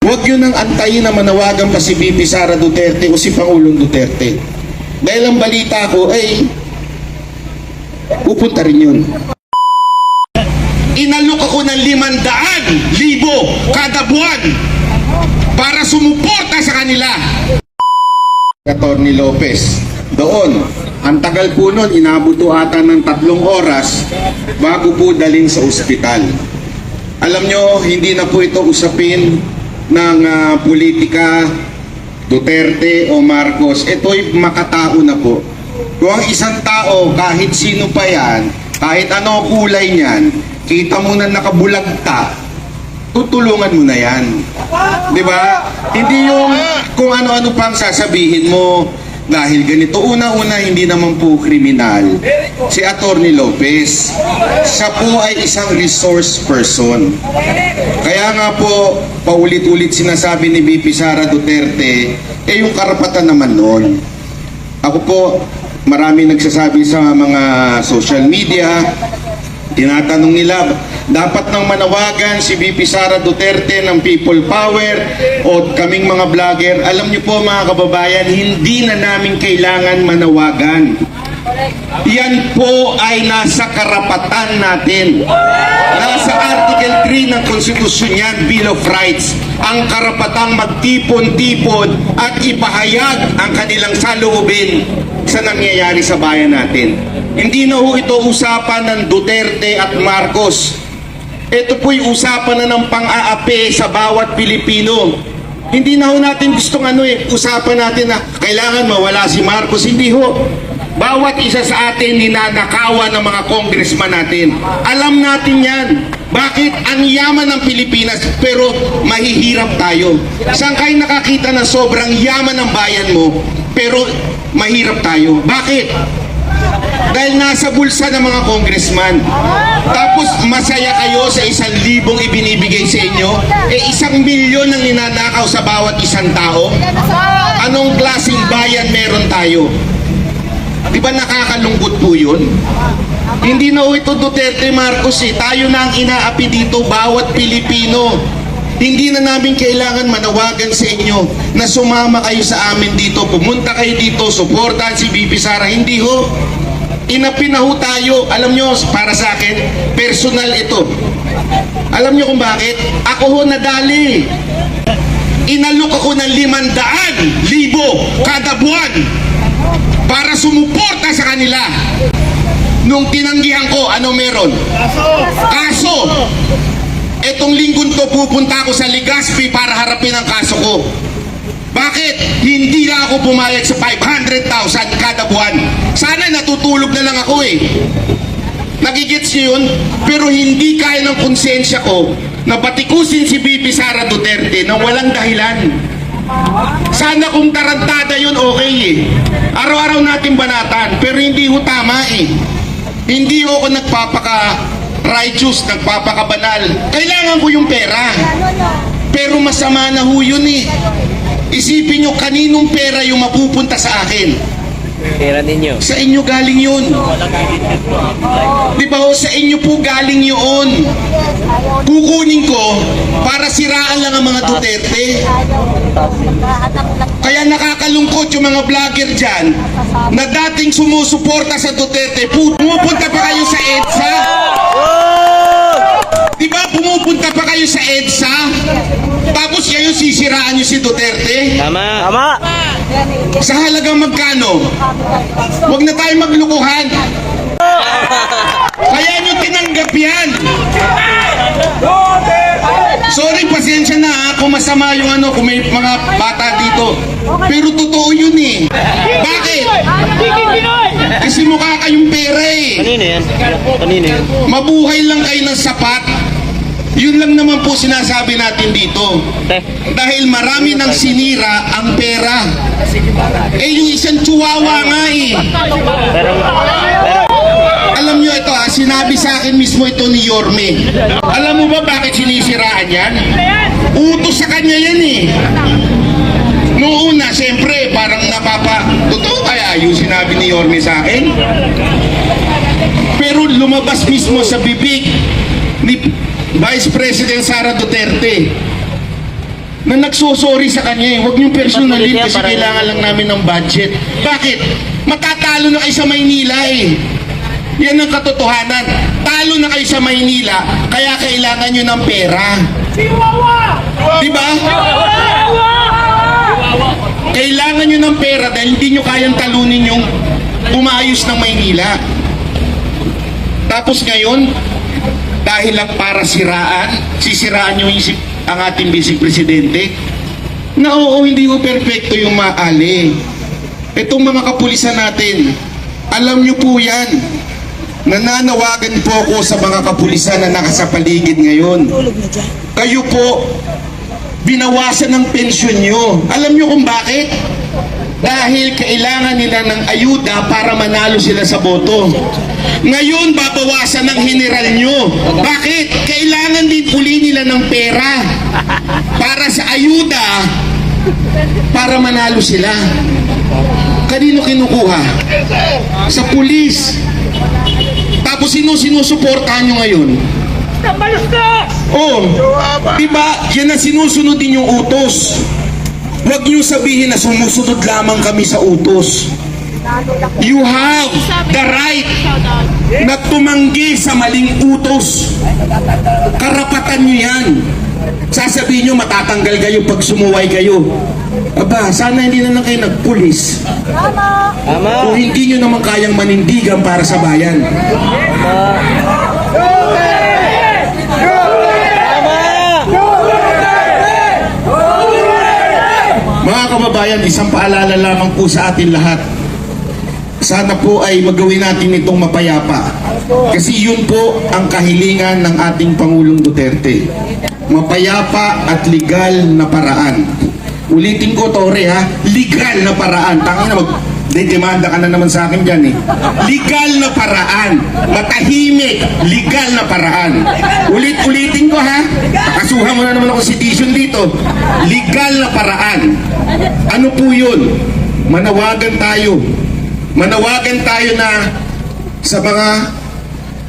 Huwag yun ang antayin na manawagan pa si VP Sara Duterte o si Pangulong Duterte. Dahil ang balita ko ay pupunta rin yun. Inalok ako ng 500,000 kada buwan para sumuporta sa kanila. Atty. Lopez, doon, ang tagal po nun, inabot ata ng 3 oras bago po dalhin sa ospital. Alam nyo, hindi na po ito usapin ng politika, Duterte o Marcos. Ito'y makatao na po. Kung ang isang tao, kahit sino pa yan, kahit ano kulay niyan, kita mo na nakabulagta, tutulungan mo na yan. Di ba? Hindi yung kung ano-ano pang sasabihin mo dahil ganito. Una-una, hindi naman po kriminal si Atty. Lopez. Siya po ay isang resource person. Kaya nga po, paulit-ulit sinasabi ni VP Sara Duterte, yung karapatan naman noon. Ako po, marami nagsasabi sa mga social media, tinatanong nila, dapat nang manawagan si VP Sara Duterte ng People Power o kaming mga vlogger. Alam niyo po mga kababayan, hindi na namin kailangan manawagan. Yan po ay nasa karapatan natin. Nasa Article 3 ng Konstitusyon yan, Bill of Rights. Ang karapatang magtipon-tipon at ipahayag ang kanilang saloobin sa nangyayari sa bayan natin. Hindi na ho ito usapan ng Duterte at Marcos. Ito po'y usapan na ng pang-aapi sa bawat Pilipino. Hindi na ho natin gustong usapan natin na kailangan mawala si Marcos. Hindi ho. Bawat isa sa atin ninanakawan ng mga congressman natin. Alam natin yan. Bakit? Ang yaman ng Pilipinas pero mahihirap tayo. Saan kayo nakakita na sobrang yaman ng bayan mo pero mahirap tayo? Bakit? Dahil nasa bulsa ng mga congressman. Tapos masaya kayo sa 1,000 ibinibigay sa inyo, 1,000,000 ang ninanakaw sa bawat isang tao. Anong klaseng bayan meron tayo? Di ba nakakalungkot po yun? Hindi na ito Duterte Marcos tayo na ang inaapi dito, bawat Pilipino. Hindi na namin kailangan manawagan sa inyo na sumama kayo sa amin dito, pumunta kayo dito, suportahan si VP Sara. Hindi ho. Inapi na ho tayo. Alam nyo, para sa akin, personal ito. Alam nyo kung bakit? Ako ho nadali. Inalok ako ng 500,000 kada buwan para sumuporta sa kanila. Nung tinanggihan ko, ano meron? Kaso! Etong linggong to pupunta ako sa Legazpi para harapin ang kaso ko. Bakit? Hindi na ako pumayag sa 500,000 kada buwan. Sana natutulog na lang ako Nagigits niyo yun? Pero hindi kaya ng konsensya ko na batikusin si VP Sara Duterte na walang dahilan. Sana kung tarantada yun okay Araw-araw natin banatan, pero hindi ho tama Hindi ho ako nagpapaka-righteous, nagpapakabanal. Kailangan ko yung pera. Pero masama na ho yun Isipin nyo, kaninong pera yung mapupunta sa akin? Pera ninyo. Sa inyo galing yun. Di ba ho, sa inyo po galing yun. Kukunin ko para siraan lang ang mga Duterte. Kaya nakakalungkot yung mga vlogger dyan na dating sumusuporta sa Duterte. Pumupunta pa kayo sa EDSA? Di ba pumupunta pa kayo sa EDSA? Tapos kayo sisiraan nyo si Duterte? Tama. Tama. Sa halagang magkano? Huwag na tayo maglukuhan. Kaya nyo tinanggap yan. Sorry, pasensya na kung masama yung kung may mga bata dito. Pero totoo yun Bakit? Kasi mukha kayong pera Kanino yan? Kanino yan? Mabuhay lang kayo ng sapat. Yun lang naman po sinasabi natin dito. Dahil marami nang sinira ang pera. Yung isang chihuahua nga Alam nyo ito sinabi sa akin mismo ito ni Yorme. Alam mo ba bakit sinisiraan yan? Utos sa kanya yan Noong una, siyempre, parang totoo kaya yung sinabi ni Yorme sa akin? Pero lumabas mismo sa bibig ni Vice President Sara Duterte na nagsosorry sa kanya eh. Huwag niyong personalin Ba't kasi parang- kailangan lang namin ng budget. Bakit? Matatalo na kayo sa Maynila eh. Yan ang katotohanan. Talo na kayo sa Maynila, kaya kailangan nyo ng pera. Di ba? Kailangan nyo ng pera dahil hindi nyo kayang talunin yung umayos ng Maynila. Tapos ngayon, dahil lang para sisiraan nyo ang ating Vice Presidente, na oo, hindi ko perfecto yung maali. Itong mga kapulisan natin, alam nyo po yan. Nananawagan po ako sa mga kapulisan na nakasapaligid ngayon. Kayo po, binawasan ng pensyon nyo. Alam nyo kung bakit? Dahil kailangan nila ng ayuda para manalo sila sa boto. Ngayon, babawasan ng general nyo. Bakit? Kailangan din uli nila ng pera para sa ayuda para manalo sila. Kanino kinukuha? Sa pulis. Tapos sinusuportahan nyo ngayon? Oh, diba? Yan ang sinusunod din yung utos. Huwag nyo sabihin na sumusunod lamang kami sa utos. You have the right na tumanggi sa maling utos. Karapatan nyo yan. Sasabihin nyo matatanggal kayo pag sumuway kayo. Aba, sana hindi na lang kayo nagpulis. Tama. Kung hindi nyo naman kayang manindigan para sa bayan. Mga kababayan, isang paalala lamang po sa atin lahat. Sana po ay magawin natin itong mapayapa. Kasi yun po ang kahilingan ng ating Pangulong Duterte. Mapayapa at legal na paraan. Ulitin ko, Tore, ha? Legal na paraan. Tangina, demanda ka na naman sa akin dyan eh. Legal na paraan. Matahimik. Legal na paraan. Ulitin ko, ha? Kakasuhan mo na naman ako citation dito. Legal na paraan. Ano po yun? Manawagan tayo. Manawagan tayo na sa mga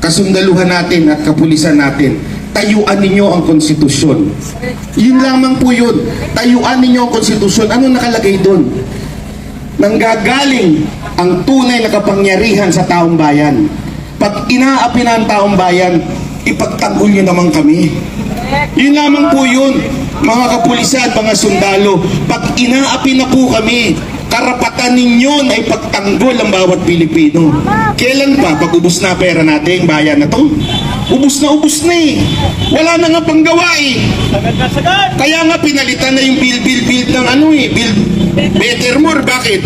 kasundaluhan natin at kapulisan natin. Tayuan ninyo ang konstitusyon. Yun lamang po yun. Tayuan ninyo ang konstitusyon. Ano nakalagay doon? Nanggagaling ang tunay na kapangyarihan sa taong bayan. Pag inaapi na ang taong bayan, ipagtanggol nyo naman kami. Yun lamang po yun. Mga kapulisan, mga sundalo, pag inaapi na po kami, karapatan ninyo na ipagtanggol ang bawat Pilipino. Kailan pa? Pag ubos na pera natin, bayan na to? Ubos na eh. Wala na nga panggawa eh. Kaya nga pinalitan na yung build ng ano eh. Build better more. Bakit?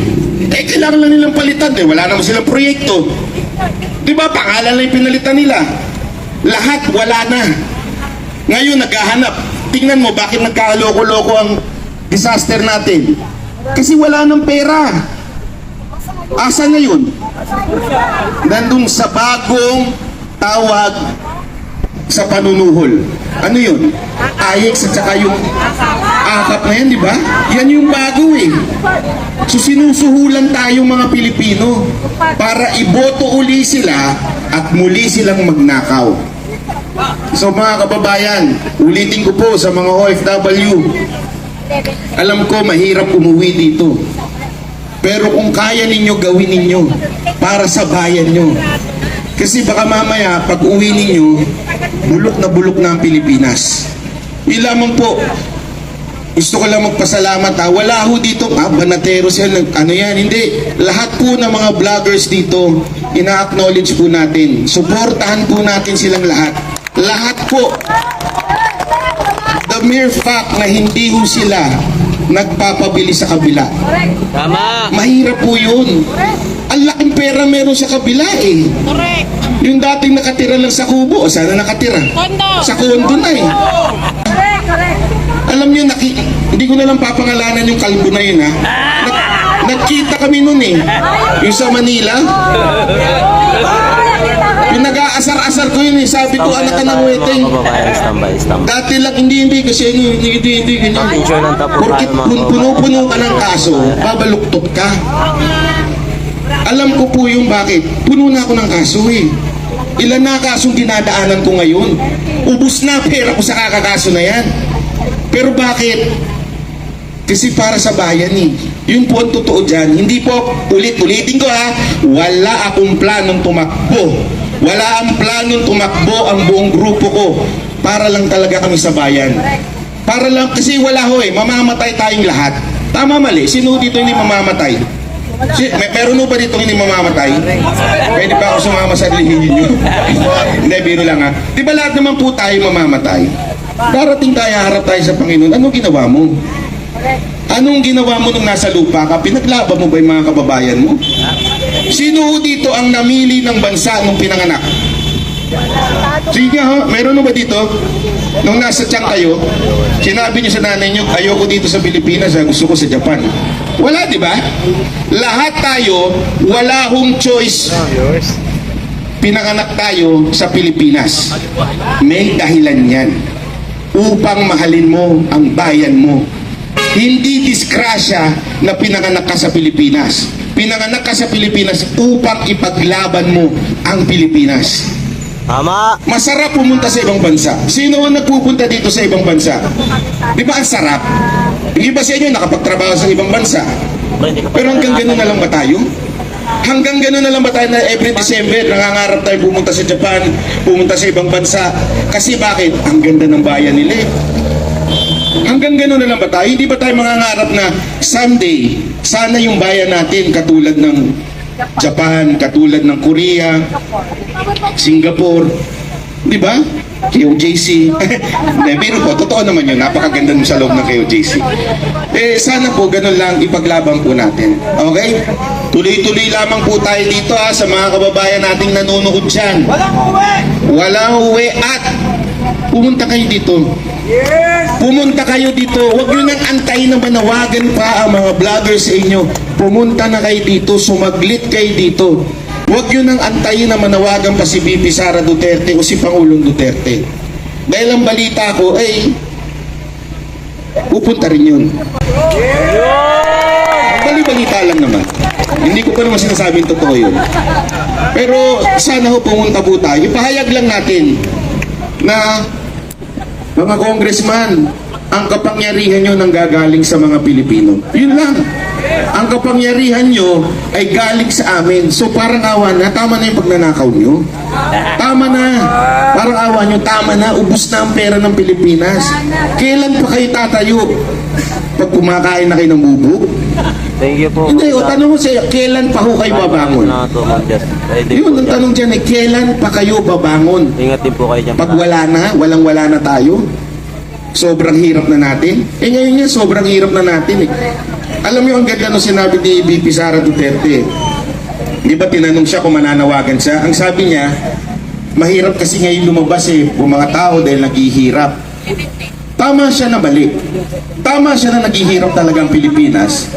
Eh, kailangan lang nilang palitan eh. Wala naman silang proyekto. Diba? Pangalan lang yung pinalitan nila. Lahat wala na. Ngayon, naghahanap. Tingnan mo, bakit nagkakaloko-loko ang disaster natin? Kasi wala ng pera. Asa na yun? Nandun sa bagong tawag sa panunuhol. Ano yun? Ayek at saka yung akap na yan, di ba? Yan yung bago eh. So sinusuhulan tayong mga Pilipino para iboto uli sila at muli silang magnakaw. So mga kababayan, ulitin ko po sa mga OFW, alam ko mahirap umuwi dito. Pero kung kaya ninyo, gawin ninyo para sa bayan nyo. Kasi baka mamaya, pag uwi ninyo, bulok na ang Pilipinas. Yun lamang po. Gusto ko lang magpasalamat ha. Wala ho dito, banatero sila, ano yan, hindi. Lahat po ng mga vloggers dito, ina-acknowledge po natin. Suportahan po natin silang lahat. Lahat po. The mere fact na hindi ho sila nagpapabili sa kabila. Tama. Mahirap po yun. Ang laking pera meron sa kabila eh. Correct. Yung dating nakatira lang sa kubo, sana nakatira? Kondo. Sa kondo na eh. Correct. Alam nyo, hindi ko na lang papangalanan yung kalbo na yun ha. Nagkita kami nun eh. Yung sa Manila. Yung nag-aasar-asar ko yun eh. Sabi ko, anak ka ng weteng. Standby. Dati lang, hindi kasi hindi ganyan. Picture ng tapo Porkit tayo, mga puno-puno ka ng kaso, babaluktot ka. Alam ko po yung bakit. Puno na ako ng kaso eh. Ilan na kasong dinadaanan ko ngayon. Ubus na pera ko sa kakakaso na yan. Pero bakit? Kasi para sa bayan eh. Yun po ang totoo dyan. Hindi po, ulitin ko ha, wala akong planong tumakbo. Wala ang planong tumakbo ang buong grupo ko. Para lang talaga kami sa bayan. Para lang, kasi wala ho eh, mamamatay tayong lahat. Tama mali, sino dito hindi mamamatay? Meron ho ba dito hindi mamamatay? Pwede ba ako sumama sa lihin nyo? Hindi, biro lang ha. Di ba lahat naman po tayo mamamatay? Darating tayo, harap tayo sa Panginoon. Anong ginawa mo? Anong ginawa mo nung nasa lupa ka? Pinaglaban mo ba yung mga kababayan mo? Sino ho dito ang namili ng bansa nung pinanganak? Sige ha, meron ba dito? Nung nasa tiyan kayo, sinabi niyo sa nanay niyo, ayoko dito sa Pilipinas, gusto ko sa Japan. Wala, di ba? Lahat tayo, wala hong choice. Pinanganak tayo sa Pilipinas. May dahilan yan. Upang mahalin mo ang bayan mo. Hindi disgrasya na pinanganak ka sa Pilipinas. Pinanganak ka sa Pilipinas upang ipaglaban mo ang Pilipinas. Tama. Masarap pumunta sa ibang bansa. Sino ang nagpupunta dito sa ibang bansa? Di ba ang sarap? Hindi ba sa inyo nakapagtrabaho sa ibang bansa? Pero hanggang gano'n na lang ba tayo? Hanggang gano'n na lang ba tayo na every December nangangarap tayo pumunta sa Japan, pumunta sa ibang bansa? Kasi bakit? Ang ganda ng bayan nila eh. Hanggang gano'n na lang ba tayo? Hindi ba tayo mangangarap na someday, sana yung bayan natin katulad ng Japan, katulad ng Korea, Singapore, di ba? KOJC. Pero po, totoo naman yun, napakaganda sa loob ng KOJC. Sana po, ganun lang, ipaglaban po natin. Okay? Tuloy-tuloy lamang po tayo dito sa mga kababayan nating nanonood dyan. Walang uwi at pumunta kayo dito. Pumunta kayo dito. Huwag nyo nang antayin na manawagan pa ang mga vloggers sa inyo. Pumunta na kayo dito. Sumaglit kayo dito. Huwag nyo nang antayin na manawagan pa si VP Sara Duterte o si Pangulong Duterte. Dahil ang balita ko ay pupunta rin yun. Bali-balita lang naman. Hindi ko pa naman sinasabing totoo yun. Pero sana ho pumunta po tayo. Ipahayag lang natin na mga congressman, ang kapangyarihan nyo nang gagaling sa mga Pilipino. Yun lang. Ang kapangyarihan nyo ay galing sa amin. So parang awa na, tama na yung pagnanakaw nyo. Tama na. Parang awa nyo, tama na. Ubus na ang pera ng Pilipinas. Kailan pa kayo tatayo? Pag kumakain na kayo ng bubog? Thank you po. Hindi, o tanong mo siya, kailan pa ho kayo babangon? Yun, ang tanong dyan kailan pa kayo babangon? Ingat din po kayo dyan. Pag wala na, walang-wala na tayo, sobrang hirap na natin. Ngayon nga, sobrang hirap na natin eh. Alam niyo, ang ganda nung sinabi ni VP Sara Duterte. Di ba tinanong siya kung mananawagan siya? Ang sabi niya, mahirap kasi ngayon lumabas kung mga tao dahil naghihirap. Tama siya na balik. Tama siya na naghihirap talaga ang Pilipinas.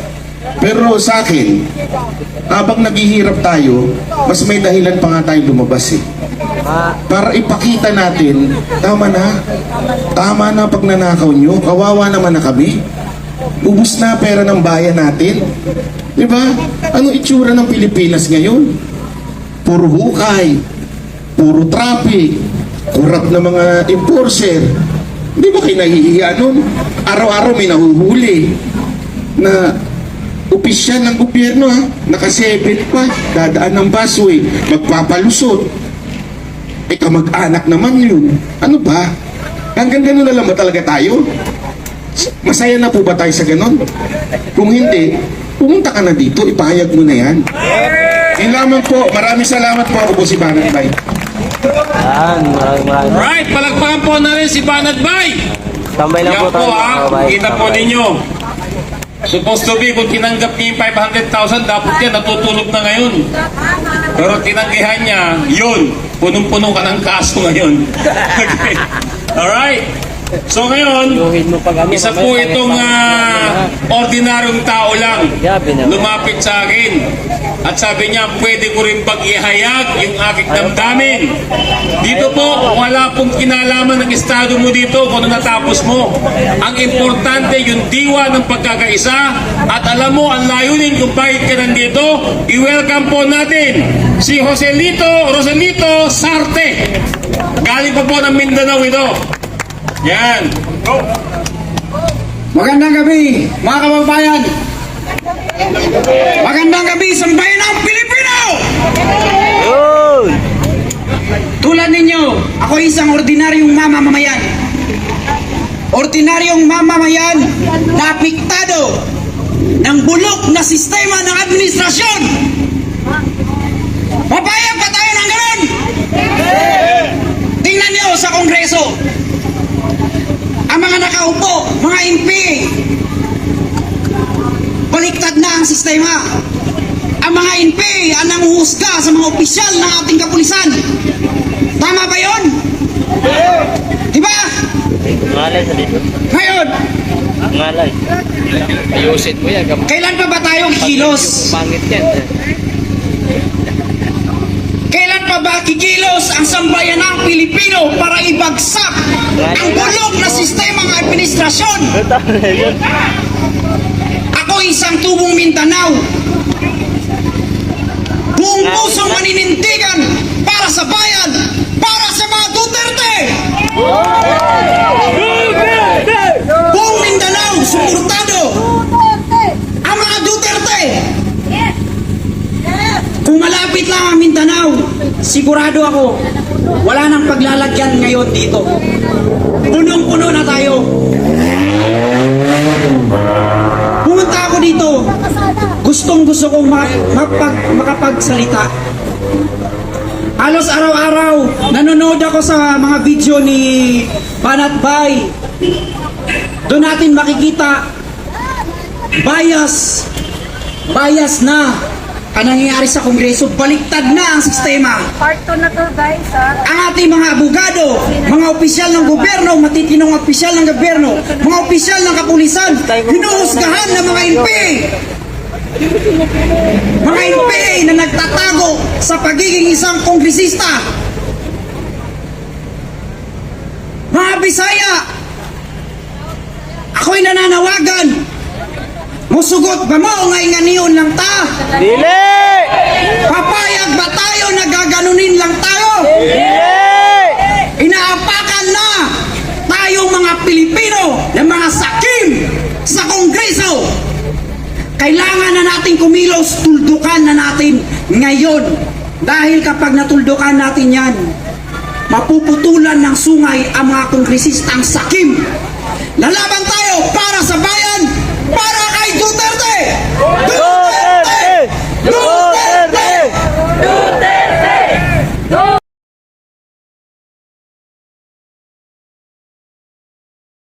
Pero sa akin, habang naghihirap tayo, mas may dahilan pa nga tayong lumabas para ipakita natin, tama na pag nanakaw nyo, kawawa naman na kami. Ubus na pera ng bayan natin. Diba? Anong itsura ng Pilipinas ngayon? Puro hukay, puro traffic, kurap na mga enforcer. Di ba kayo nahihiya nun? Araw-araw may nahuhuli na opisyal ng gobyerno naka-7 pa, dadaan ng busway, magpapalusot. Kamag-anak naman yun. Ano ba? Hanggang gano'n na lang ba talaga tayo? Masaya na po ba tayo sa gano'n? Kung hindi, pumunta ka na dito, ipahayag mo na yan. Yun lamang po. Maraming salamat po. Ako po si Banat Bay. Maraming. Alright, palagpakan po na rin si Banat Bay. Tambay lang Yan po po tayo. kita po ninyo. Supposed to be, kung tinanggap niya yung 500,000, dapat yan natutulog na ngayon. Pero tinanggihan niya, yun, punong-puno ka ng kaso ngayon. Okay. Alright. So ngayon, isa po itong ordinaryong tao lang lumapit sa akin at sabi niya, pwede ko rin pag-ihayag yung aking damdamin. Dito po, wala pong kinalaman ng estado mo dito kung ano natapos mo. Ang importante yung diwa ng pagkakaisa at alam mo ang layunin kung bakit ka nandito. I-welcome po natin si Roselito Sarte. Galing pa po ng Mindanao ito. Yan. Go. Magandang gabi, mga kababayan. Magandang gabi sa bayan ng Pilipino. Yun! Tulad ninyo, ako isang ordinaryong mamamayan. Ordinaryong mamamayan na apektado ng bulok na sistema ng administrasyon. Papayag ba tayo ng ganun? Tingnan niyo sa Kongreso. Ang mga nakaupo, mga MP, baliktad na ang sistema. Ang mga MP ang nanguhusga sa mga opisyal ng ating kapulisan. Tama ba yun? Diba? Ngalay sa dito. Ngayon, Ngalay. Ayusin mo yan. kailan pa ba tayo kikilos? Pangit yan. Kailan pa ba kikilos ang sambayan ng Pilipino para ibagsak ang bulok na sistema ng administrasyon? Ako isang tubong Mindanao. Buong pusong maninindigan para sa bayan, para sa mga Duterte. Buong Mindanao, suportado ang mga Duterte. Kung malapit lang ang Mindanao, sigurado ako, wala nang paglalagyan ngayon dito. Punong-puno na tayo. Pumunta ako dito. Gustong-gusto kong makapagsalita. Halos araw-araw, nanonood ako sa mga video ni Banat Bay. Doon natin makikita bias na ang nangyayari sa Kongreso. Baliktad na ang sistema. Part 2 na to guys ha. Ang ating mga abogado, mga opisyal ng gobyerno, matitinong opisyal ng gobyerno, mga opisyal ng kapulisan, hinuhusgahan ng mga MP. Mga MP na nagtatago sa pagiging isang kongresista. Mga Bisaya, ako'y nananawagan. Musugot ba mo ngay nganiyon lang ta? Dili! Papayag ba tayo na gaganunin lang tayo? Inaapakan na tayong mga Pilipino ng mga sakim sa Kongreso. Kailangan na natin kumilos, tuldukan na natin ngayon. Dahil kapag natuldukan natin yan, mapuputulan ng sungay ang mga kongresistang sakim